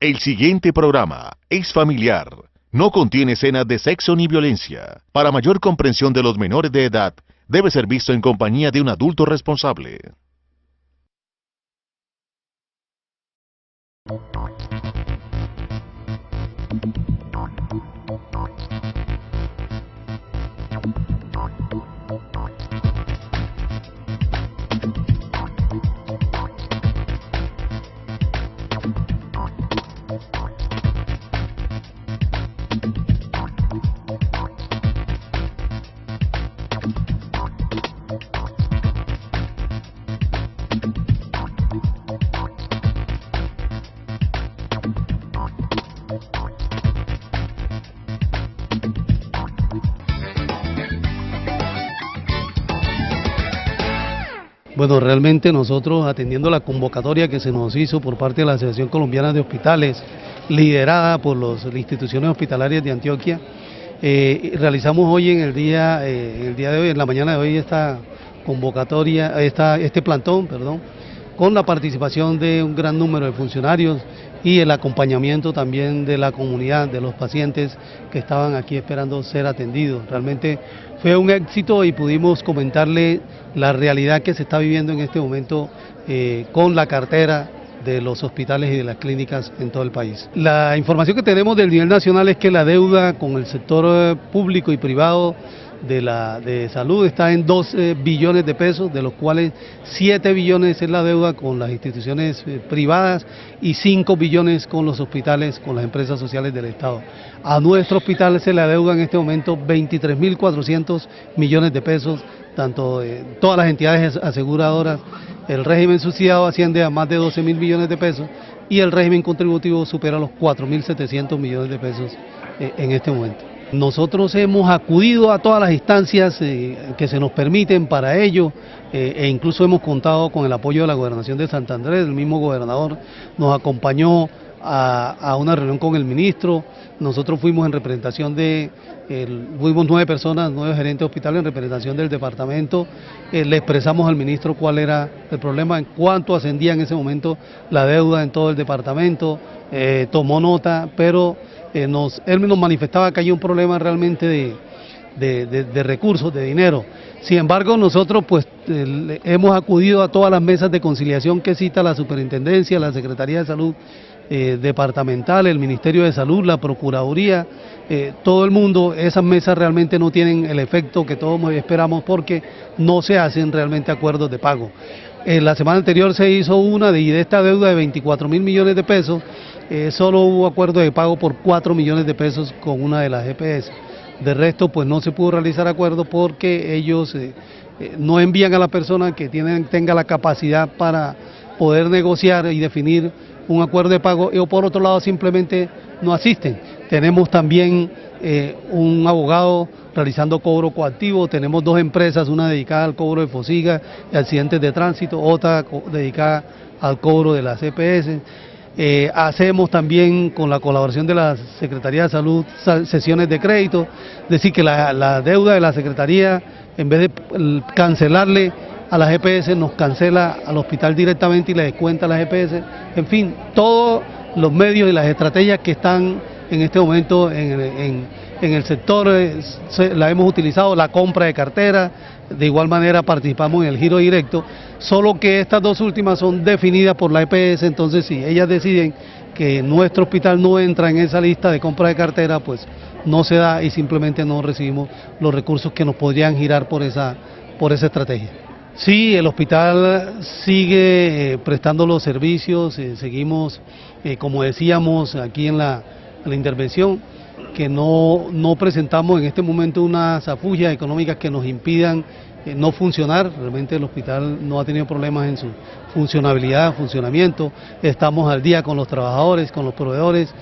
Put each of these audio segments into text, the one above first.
El siguiente programa es familiar. No contiene escenas de sexo ni violencia. Para mayor comprensión de los menores de edad, debe ser visto en compañía de un adulto responsable. Bueno, realmente nosotros, atendiendo la convocatoria que se nos hizo por parte de la Asociación Colombiana de Hospitales, liderada por las instituciones hospitalarias de Antioquia, realizamos hoy en el día de hoy, en la mañana de hoy, esta convocatoria, este plantón, con la participación de un gran número de funcionarios y el acompañamiento también de la comunidad, de los pacientes que estaban aquí esperando ser atendidos. Realmente fue un éxito y pudimos comentarle la realidad que se está viviendo en este momento con la cartera de los hospitales y de las clínicas en todo el país. La información que tenemos del nivel nacional es que la deuda con el sector público y privado de salud está en 2 billones de pesos, de los cuales 7 billones es la deuda con las instituciones privadas y 5 billones con los hospitales, con las empresas sociales del Estado. A nuestro hospital se le adeuda en este momento 23.400 millones de pesos, tanto todas las entidades aseguradoras. El régimen subsidiado asciende a más de 12.000 millones de pesos y el régimen contributivo supera los 4.700 millones de pesos en este momento. Nosotros hemos acudido a todas las instancias que se nos permiten para ello e incluso hemos contado con el apoyo de la Gobernación de Santander. El mismo gobernador nos acompañó a una reunión con el ministro. Nosotros fuimos en representación fuimos 9 personas, 9 gerentes de hospitales en representación del departamento. Le expresamos al ministro cuál era el problema, en cuánto ascendía en ese momento la deuda en todo el departamento, tomó nota, pero él nos manifestaba que hay un problema realmente de recursos, de dinero. Sin embargo, nosotros pues hemos acudido a todas las mesas de conciliación que cita la Superintendencia, la Secretaría de Salud departamental, el Ministerio de Salud, la Procuraduría, todo el mundo. Esas mesas realmente no tienen el efecto que todos esperamos porque no se hacen realmente acuerdos de pago. La semana anterior se hizo una de esta deuda de 24.000 millones de pesos, solo hubo acuerdo de pago por 4 millones de pesos con una de las EPS. De resto, pues no se pudo realizar acuerdo porque ellos no envían a la persona que tenga la capacidad para poder negociar y definir un acuerdo de pago, o por otro lado simplemente no asisten. Tenemos también un abogado realizando cobro coactivo, tenemos 2 empresas, una dedicada al cobro de fosiga y accidentes de tránsito, otra dedicada al cobro de las EPS. Hacemos también, con la colaboración de la Secretaría de Salud, sesiones de crédito, es decir que la deuda de la Secretaría, en vez de cancelarle a las EPS, nos cancela al hospital directamente y le descuenta a las EPS. En fin, todos los medios y las estrategias que están en este momento en el sector la hemos utilizado, la compra de cartera, de igual manera participamos en el giro directo, solo que estas 2 últimas son definidas por la EPS. Entonces si ellas deciden que nuestro hospital no entra en esa lista de compra de cartera, pues no se da y simplemente no recibimos los recursos que nos podrían girar por esa estrategia. Sí, el hospital sigue prestando los servicios, seguimos, como decíamos aquí en la intervención, que no presentamos en este momento unas afullas económicas que nos impidan no funcionar. Realmente el hospital no ha tenido problemas en su funcionabilidad, funcionamiento, estamos al día con los trabajadores, con los proveedores,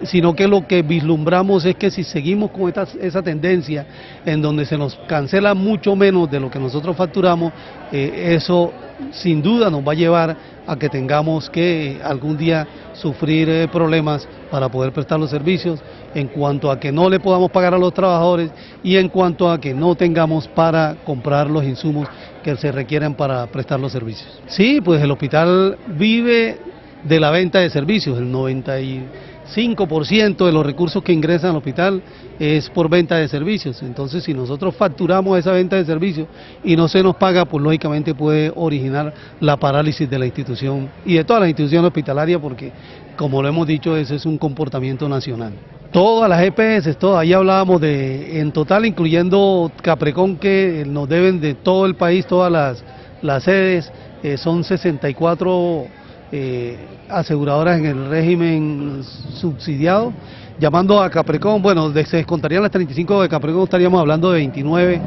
sino que lo que vislumbramos es que si seguimos con esa tendencia en donde se nos cancela mucho menos de lo que nosotros facturamos, eso sin duda nos va a llevar a que tengamos que algún día sufrir problemas para poder prestar los servicios, en cuanto a que no le podamos pagar a los trabajadores y en cuanto a que no tengamos para comprar los insumos que se requieren para prestar los servicios. Sí, pues el hospital vive de la venta de servicios. El 95% de los recursos que ingresan al hospital es por venta de servicios. Entonces, si nosotros facturamos esa venta de servicios y no se nos paga, pues lógicamente puede originar la parálisis de la institución y de todas las instituciones hospitalarias, porque, como lo hemos dicho, ese es un comportamiento nacional. Todas las EPS, todas, ahí hablábamos de, en total, incluyendo Caprecón, que nos deben de todo el país, todas las sedes, son 64 aseguradoras en el régimen subsidiado. Llamando a Caprecón, bueno, se descontarían las 35 de Caprecón, estaríamos hablando de 29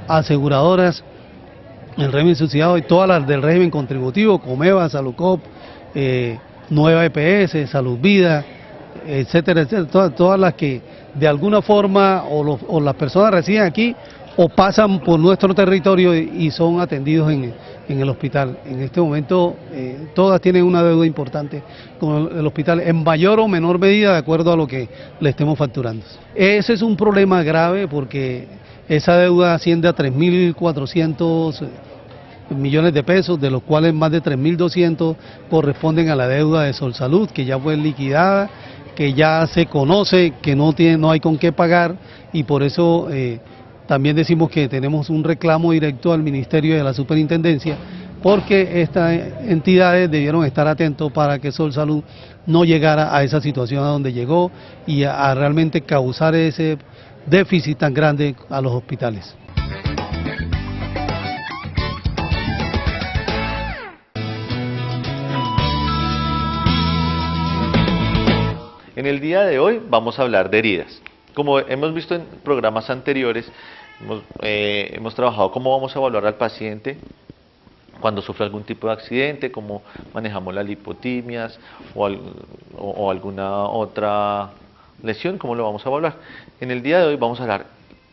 aseguradoras en el régimen subsidiado y todas las del régimen contributivo, Comeva, Saludcop, Nueva EPS, Salud Vida, etcétera, etcétera, todas las que de alguna forma o las personas residen aquí o pasan por nuestro territorio y son atendidos en el hospital. En este momento todas tienen una deuda importante con el hospital, en mayor o menor medida de acuerdo a lo que le estemos facturando. Ese es un problema grave porque esa deuda asciende a 3.400 millones de pesos, de los cuales más de 3.200 corresponden a la deuda de Solsalud, que ya fue liquidada, que ya se conoce que no hay con qué pagar, y por eso también decimos que tenemos un reclamo directo al Ministerio y a la Superintendencia, porque estas entidades debieron estar atentos para que Solsalud no llegara a esa situación a donde llegó y a realmente causar ese déficit tan grande a los hospitales. En el día de hoy vamos a hablar de heridas. Como hemos visto en programas anteriores, hemos trabajado cómo vamos a evaluar al paciente cuando sufre algún tipo de accidente, cómo manejamos las lipotimias o alguna otra lesión, cómo lo vamos a evaluar. En el día de hoy vamos a hablar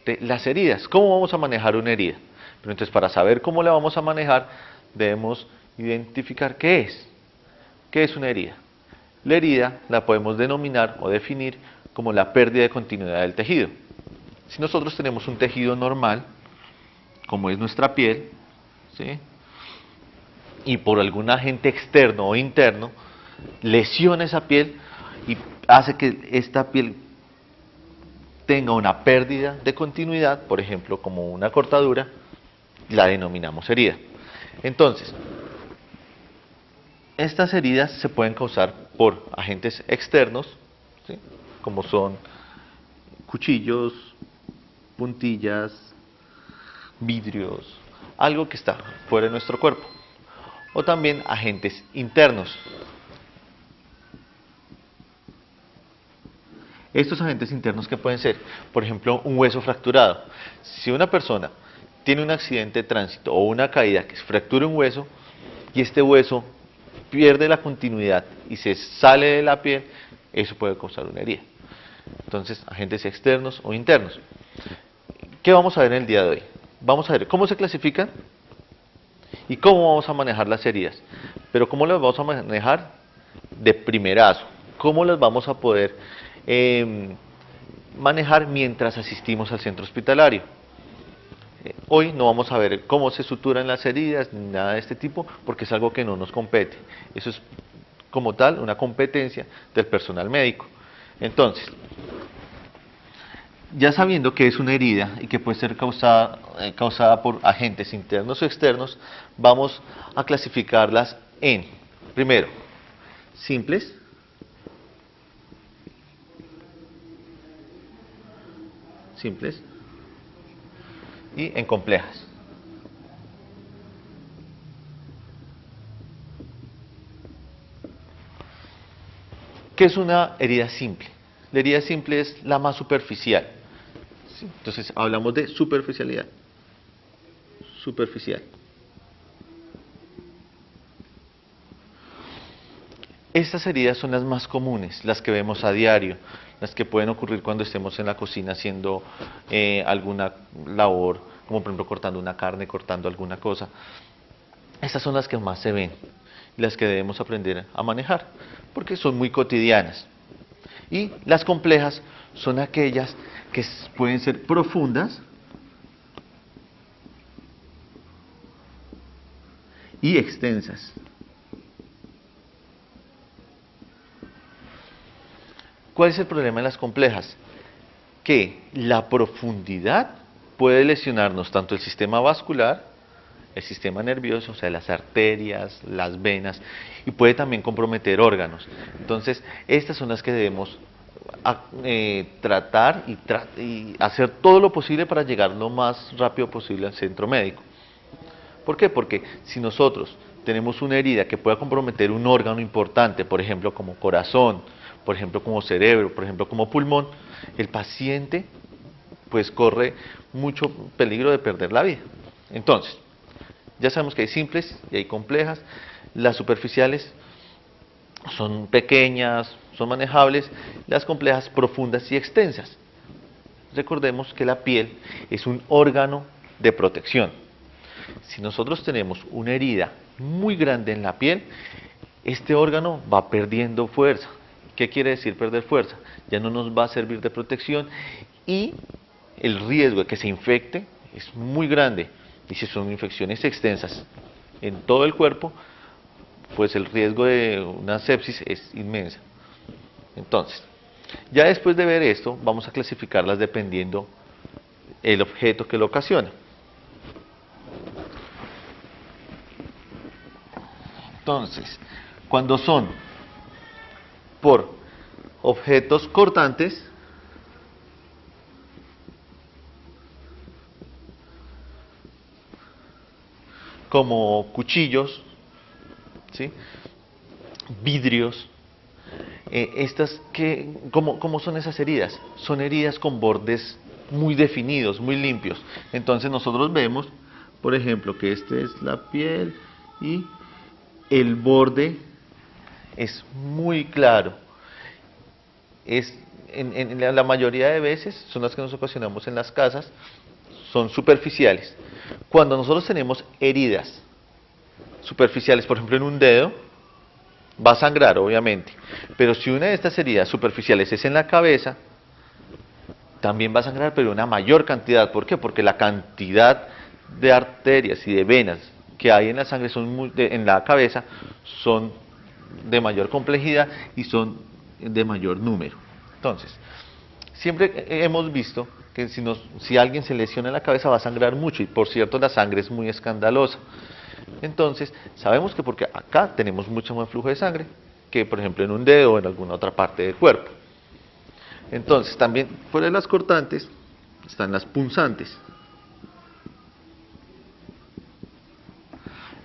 de las heridas, cómo vamos a manejar una herida. Pero entonces, para saber cómo la vamos a manejar, debemos identificar qué es una herida. La herida la podemos denominar o definir como la pérdida de continuidad del tejido. Si nosotros tenemos un tejido normal, como es nuestra piel, ¿sí?, y por algún agente externo o interno lesiona esa piel y hace que esta piel tenga una pérdida de continuidad, por ejemplo, como una cortadura, la denominamos herida. Entonces, estas heridas se pueden causar por agentes externos, ¿sí?, como son cuchillos, puntillas, vidrios, algo que está fuera de nuestro cuerpo, o también agentes internos. Estos agentes internos, ¿qué pueden ser? Por ejemplo, un hueso fracturado. Si una persona tiene un accidente de tránsito o una caída que fractura un hueso y este hueso pierde la continuidad y se sale de la piel, eso puede causar una herida. Entonces, agentes externos o internos. ¿Qué vamos a ver en el día de hoy? Vamos a ver cómo se clasifican y cómo vamos a manejar las heridas. Pero ¿cómo las vamos a manejar? De primerazo. ¿Cómo las vamos a poder manejar mientras asistimos al centro hospitalario? Hoy no vamos a ver cómo se suturan las heridas, ni nada de este tipo, porque es algo que no nos compete. Eso es, como tal, una competencia del personal médico. Entonces, ya sabiendo que es una herida y que puede ser causada por agentes internos o externos, vamos a clasificarlas en, primero, simples, y en complejas. ¿Qué es una herida simple? La herida simple es la más superficial. ¿Sí? Entonces hablamos de superficialidad. Superficial. Estas heridas son las más comunes, las que vemos a diario, las que pueden ocurrir cuando estemos en la cocina haciendo alguna labor, como por ejemplo cortando una carne, cortando alguna cosa. Estas son las que más se ven, las que debemos aprender a manejar, porque son muy cotidianas. Y las complejas son aquellas que pueden ser profundas y extensas. ¿Cuál es el problema en las complejas? Que la profundidad puede lesionarnos tanto el sistema vascular, el sistema nervioso, o sea, las arterias, las venas, y puede también comprometer órganos. Entonces, estas son las que debemos tratar y hacer todo lo posible para llegar lo más rápido posible al centro médico. ¿Por qué? Porque si nosotros tenemos una herida que pueda comprometer un órgano importante, por ejemplo como corazón, por ejemplo como cerebro, por ejemplo como pulmón, el paciente pues corre mucho peligro de perder la vida. Entonces, ya sabemos que hay simples y hay complejas. Las superficiales son pequeñas, son manejables, las complejas profundas y extensas. Recordemos que la piel es un órgano de protección. Si nosotros tenemos una herida muy grande en la piel, este órgano va perdiendo fuerza. ¿Qué quiere decir perder fuerza? Ya no nos va a servir de protección y el riesgo de que se infecte es muy grande. Y si son infecciones extensas en todo el cuerpo, pues el riesgo de una sepsis es inmensa. Entonces, ya después de ver esto, vamos a clasificarlas dependiendo el objeto que lo ocasiona. Entonces, cuando son por objetos cortantes, como cuchillos, ¿sí? Vidrios, ¿cómo son esas heridas? Son heridas con bordes muy definidos, muy limpios. Entonces nosotros vemos, por ejemplo, que esta es la piel y el borde es muy claro. En la mayoría de veces son las que nos ocasionamos en las casas, son superficiales. Cuando nosotros tenemos heridas superficiales, por ejemplo en un dedo, va a sangrar obviamente, pero si una de estas heridas superficiales es en la cabeza, también va a sangrar, pero una mayor cantidad. ¿Por qué? Porque la cantidad de arterias y de venas que hay en la sangre en la cabeza son de mayor complejidad y son de mayor número. Entonces, siempre hemos visto que si alguien se lesiona en la cabeza va a sangrar mucho, y por cierto la sangre es muy escandalosa. Entonces, sabemos que porque acá tenemos mucho más flujo de sangre que por ejemplo en un dedo o en alguna otra parte del cuerpo. Entonces, también fuera de las cortantes están las punzantes.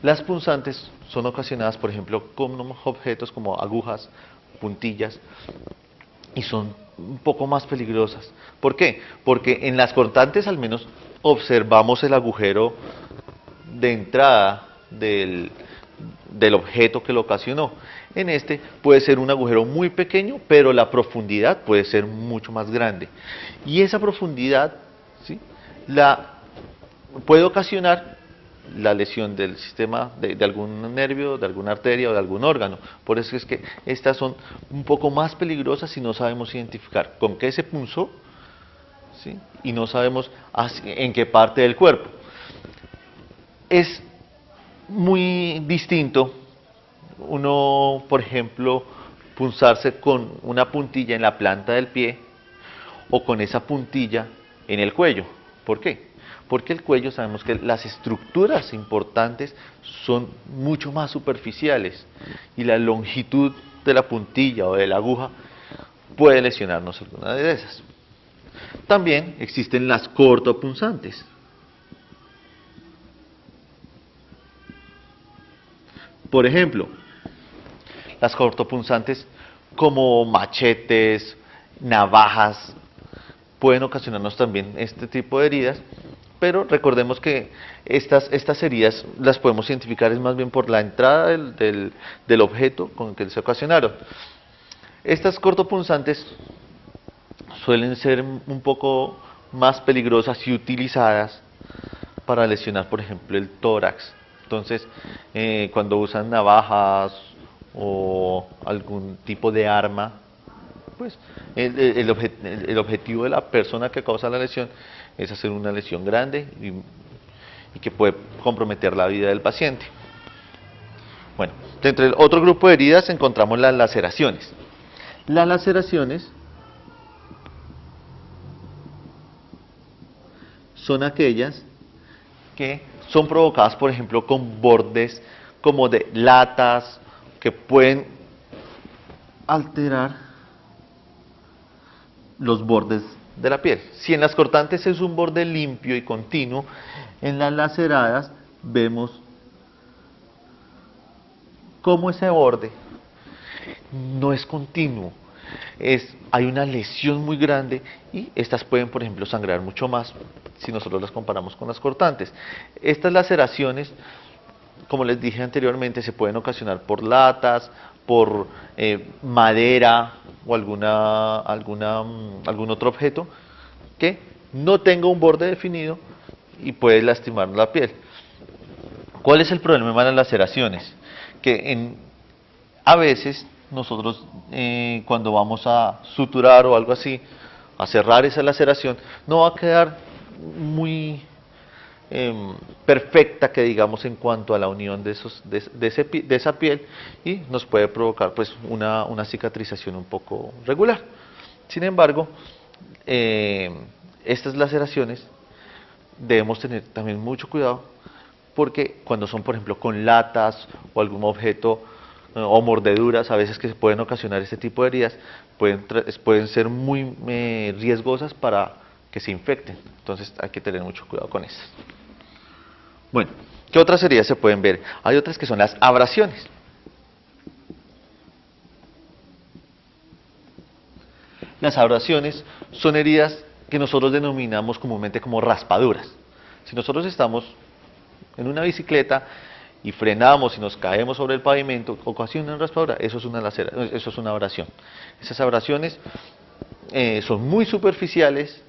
Las punzantes son ocasionadas, por ejemplo, con objetos como agujas, puntillas, y son un poco más peligrosas. ¿Por qué? Porque en las cortantes al menos observamos el agujero de entrada del objeto que lo ocasionó. En este puede ser un agujero muy pequeño, pero la profundidad puede ser mucho más grande. Y esa profundidad, ¿sí?, la puede ocasionar la lesión del sistema de algún nervio, de alguna arteria o de algún órgano. Por eso es que estas son un poco más peligrosas si no sabemos identificar con qué se punzó, ¿sí?, y no sabemos en qué parte del cuerpo. Es muy distinto uno, por ejemplo, punzarse con una puntilla en la planta del pie o con esa puntilla en el cuello. ¿Por qué? Porque el cuello sabemos que las estructuras importantes son mucho más superficiales y la longitud de la puntilla o de la aguja puede lesionarnos alguna de esas. También existen las cortopunzantes. Por ejemplo, las cortopunzantes como machetes, navajas, pueden ocasionarnos también este tipo de heridas, pero recordemos que estas heridas las podemos identificar es más bien por la entrada del objeto con el que se ocasionaron. Estas cortopunzantes suelen ser un poco más peligrosas y utilizadas para lesionar, por ejemplo, el tórax. Entonces, cuando usan navajas o algún tipo de arma, pues el objetivo de la persona que causa la lesión es hacer una lesión grande y que puede comprometer la vida del paciente. Bueno, entre el otro grupo de heridas encontramos las laceraciones. Las laceraciones son aquellas que son provocadas, por ejemplo, con bordes como de latas, que pueden alterar los bordes de la piel. Si en las cortantes es un borde limpio y continuo, en las laceradas vemos cómo ese borde no es continuo, hay una lesión muy grande y estas pueden, por ejemplo, sangrar mucho más si nosotros las comparamos con las cortantes. Estas laceraciones, como les dije anteriormente, se pueden ocasionar por latas, por madera o algún otro objeto que no tenga un borde definido y puede lastimar la piel. ¿Cuál es el problema de las laceraciones? Que a veces nosotros cuando vamos a suturar o algo así, a cerrar esa laceración, no va a quedar muy perfecta, que digamos, en cuanto a la unión de esa piel, y nos puede provocar pues una cicatrización un poco regular. Sin embargo, estas laceraciones debemos tener también mucho cuidado, porque cuando son, por ejemplo, con latas o algún objeto o mordeduras, a veces que se pueden ocasionar este tipo de heridas, pueden ser muy riesgosas para que se infecten. Entonces hay que tener mucho cuidado con esas. Bueno, ¿qué otras heridas se pueden ver? Hay otras que son las abrasiones. Las abrasiones son heridas que nosotros denominamos comúnmente como raspaduras. Si nosotros estamos en una bicicleta y frenamos y nos caemos sobre el pavimento, ocasiona una raspadura, eso es una abrasión. Esas abrasiones son muy superficiales.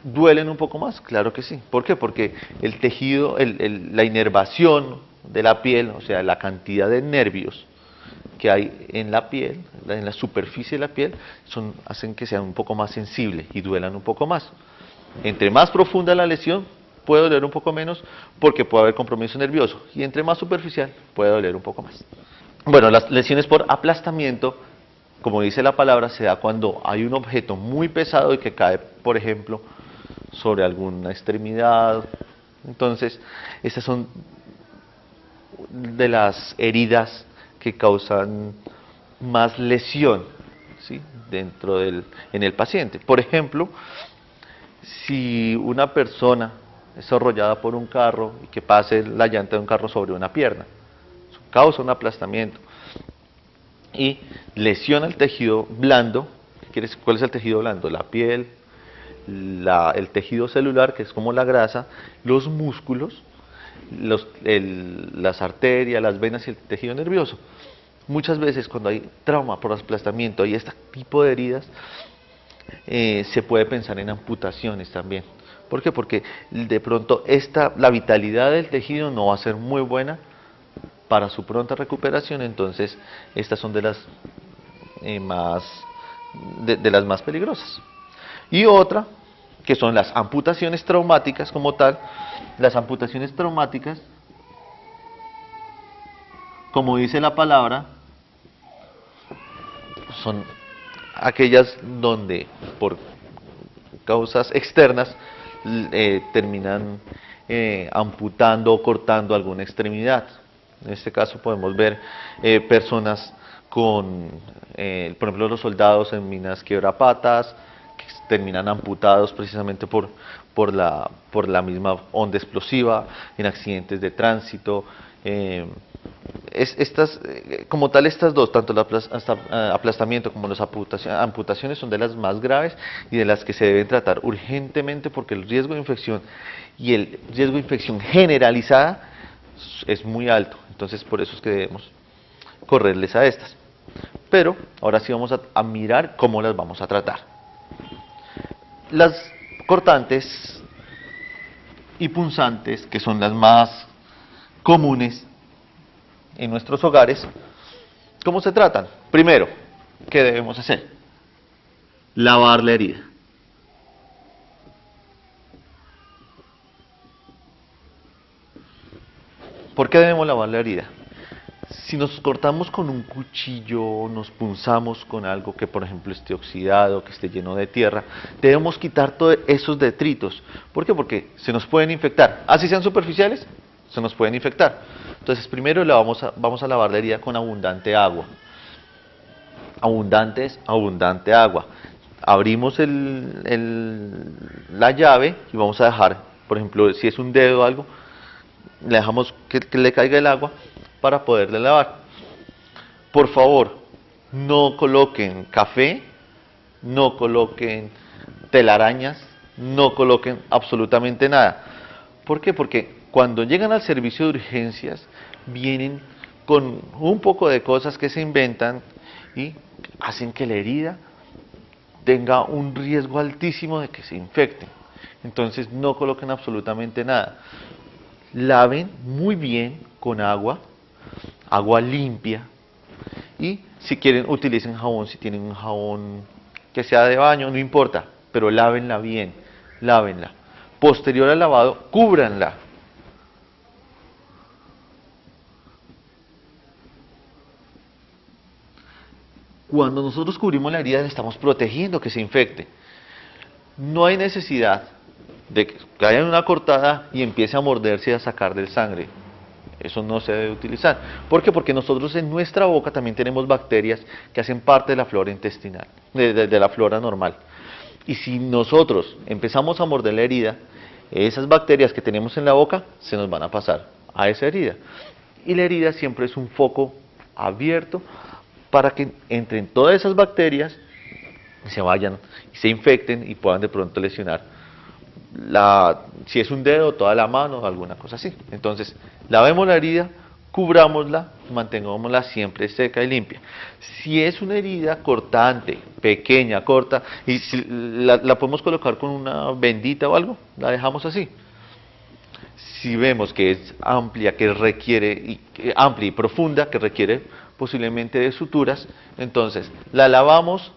¿Duelen un poco más? Claro que sí. ¿Por qué? Porque el tejido, la inervación de la piel, o sea, la cantidad de nervios que hay en la piel, en la superficie de la piel, hacen que sean un poco más sensibles y duelan un poco más. Entre más profunda la lesión, puede doler un poco menos porque puede haber compromiso nervioso. Y entre más superficial, puede doler un poco más. Bueno, las lesiones por aplastamiento, como dice la palabra, se da cuando hay un objeto muy pesado y que cae, por ejemplo, sobre alguna extremidad. Entonces, estas son de las heridas que causan más lesión, ¿sí?, en el paciente. Por ejemplo, si una persona es arrollada por un carro y que pase la llanta de un carro sobre una pierna, eso causa un aplastamiento y lesiona el tejido blando. ¿Cuál es el tejido blando? La piel, el tejido celular, que es como la grasa, los músculos, las arterias, las venas y el tejido nervioso. Muchas veces cuando hay trauma por aplastamiento y este tipo de heridas, se puede pensar en amputaciones también. ¿Por qué? Porque de pronto la vitalidad del tejido no va a ser muy buena para su pronta recuperación. Entonces estas son de las más peligrosas. Y otra, que son las amputaciones traumáticas como tal. Las amputaciones traumáticas, como dice la palabra, son aquellas donde por causas externas terminan amputando o cortando alguna extremidad. En este caso podemos ver personas con, por ejemplo, los soldados en minas quiebrapatas, que terminan amputados precisamente por la misma onda explosiva, en accidentes de tránsito. Como tal, estas dos, tanto el aplastamiento como las amputaciones, son de las más graves y de las que se deben tratar urgentemente, porque el riesgo de infección y el riesgo de infección generalizada es muy alto. Entonces, por eso es que debemos correrles a estas. Pero ahora sí vamos a mirar cómo las vamos a tratar. Las cortantes y punzantes, que son las más comunes en nuestros hogares, ¿cómo se tratan? Primero, ¿qué debemos hacer? Lavar la herida. ¿Por qué debemos lavar la herida? Si nos cortamos con un cuchillo, nos punzamos con algo que por ejemplo esté oxidado, que esté lleno de tierra, debemos quitar todos esos detritos. ¿Por qué? Porque se nos pueden infectar. Así sean superficiales, se nos pueden infectar. Entonces primero vamos a lavar la herida con abundante agua. Abundante agua. Abrimos la llave y vamos a dejar, por ejemplo, si es un dedo o algo, le dejamos que le caiga el agua para poderle lavar. Por favor, no coloquen café, no coloquen telarañas, no coloquen absolutamente nada. ¿Por qué? Porque cuando llegan al servicio de urgencias, vienen con un poco de cosas que se inventan y hacen que la herida tenga un riesgo altísimo de que se infecten. Entonces no coloquen absolutamente nada. Laven muy bien con agua limpia, y si quieren utilicen jabón, si tienen un jabón que sea de baño, no importa, pero lávenla bien, lávenla. Posterior al lavado, cúbranla. Cuando nosotros cubrimos la herida, le estamos protegiendo que se infecte. No hay necesidad de que haya una cortada y empiece a morderse y a sacar del sangre. Eso no se debe utilizar. ¿Por qué? Porque nosotros en nuestra boca también tenemos bacterias que hacen parte de la flora intestinal, de la flora normal. Y si nosotros empezamos a morder la herida, esas bacterias que tenemos en la boca se nos van a pasar a esa herida. Y la herida siempre es un foco abierto para que entren todas esas bacterias y se vayan y se infecten y puedan de pronto lesionar si es un dedo, toda la mano o alguna cosa así. Entonces, lavemos la herida, cubrámosla, mantengámosla siempre seca y limpia. Si es una herida cortante, pequeña, corta, y si la podemos colocar con una bendita o algo, la dejamos así. Si vemos que es amplia, amplia y profunda, que requiere posiblemente de suturas, entonces la lavamos